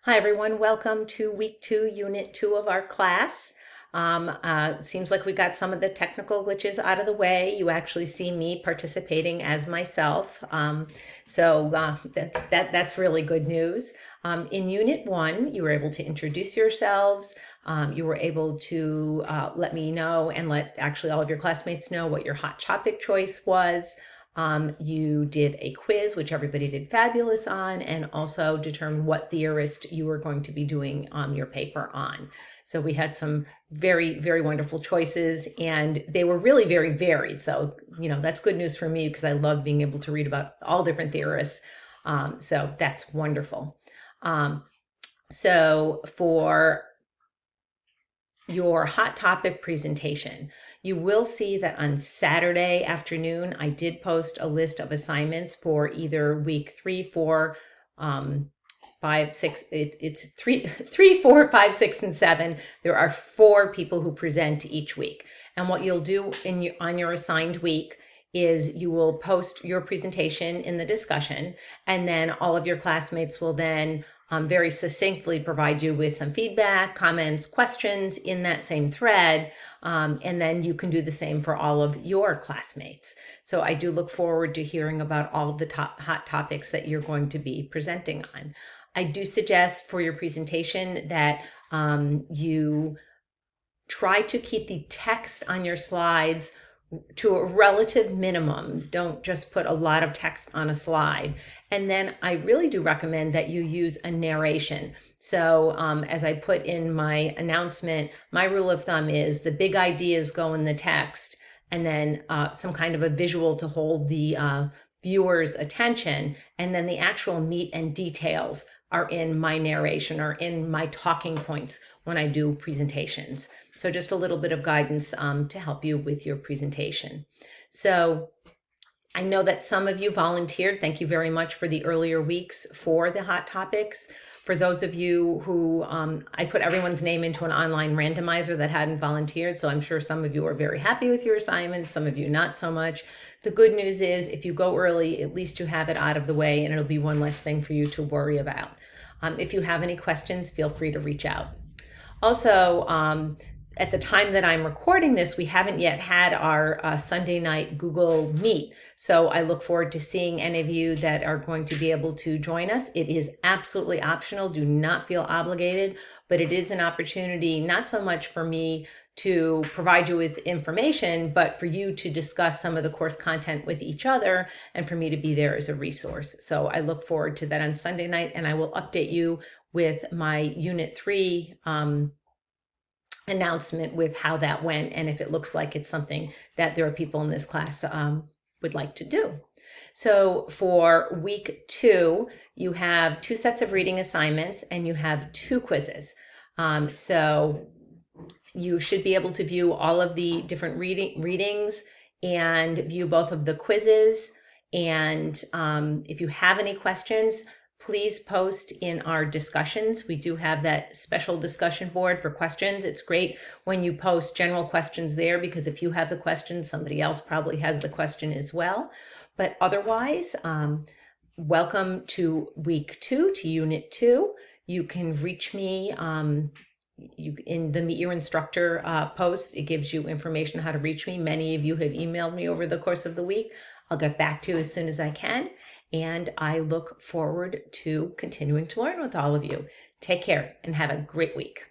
Hi everyone, welcome to week 2, unit 2 of our class. Seems like we got some of the technical glitches out of the way. You actually see me participating as myself. That's really good news. In unit 1, you were able to introduce yourselves. You were able to let me know and let actually all of your classmates know what your hot topic choice was. You did a quiz, which everybody did fabulous on, and also determined what theorist you were going to be doing your paper on. So we had some very, very wonderful choices, and they were really very varied. So, that's good news for me because I love being able to read about all different theorists. So that's wonderful. So for your hot topic presentation, you will see that on Saturday afternoon, I did post a list of assignments for either week 3, 4, 5, 6. It's 3, 4, 5, 6, and 7. There are 4 people who present each week. And what you'll do on your assigned week is you will post your presentation in the discussion, and then all of your classmates will then very succinctly provide you with some feedback, comments, questions in that same thread, and then you can do the same for all of your classmates. So I do look forward to hearing about all of the hot topics that you're going to be presenting on. I do suggest for your presentation that you try to keep the text on your slides to a relative minimum. Don't just put a lot of text on a slide. And then I really do recommend that you use a narration. So as I put in my announcement, my rule of thumb is the big ideas go in the text, and then some kind of a visual to hold the viewer's attention, and then the actual meat and details are in my narration or in my talking points when I do presentations. So just a little bit of guidance to help you with your presentation. So I know that some of you volunteered. Thank you very much for the earlier weeks for the hot topics. For those of you who, I put everyone's name into an online randomizer that hadn't volunteered, so I'm sure some of you are very happy with your assignments, some of you not so much. The good news is if you go early, at least you have it out of the way and it'll be one less thing for you to worry about. If you have any questions, feel free to reach out. Also, at the time that I'm recording this, we haven't yet had our Sunday night Google Meet. So I look forward to seeing any of you that are going to be able to join us. It is absolutely optional. Do not feel obligated, but it is an opportunity, not so much for me to provide you with information, but for you to discuss some of the course content with each other and for me to be there as a resource. So I look forward to that on Sunday night, and I will update you with my Unit 3 announcement with how that went and if it looks like it's something that there are people in this class would like to do. So for week 2, you have 2 sets of reading assignments and you have 2 quizzes. So you should be able to view all of the different readings and view both of the quizzes. And if you have any questions, please post in our discussions. We do have that special discussion board for questions. It's great when you post general questions there because if you have the question, somebody else probably has the question as well. But otherwise, welcome to week 2, to unit 2. You can reach me in the Meet Your Instructor post. It gives you information how to reach me. Many of you have emailed me over the course of the week. I'll get back to you as soon as I can. And I look forward to continuing to learn with all of you. Take care and have a great week.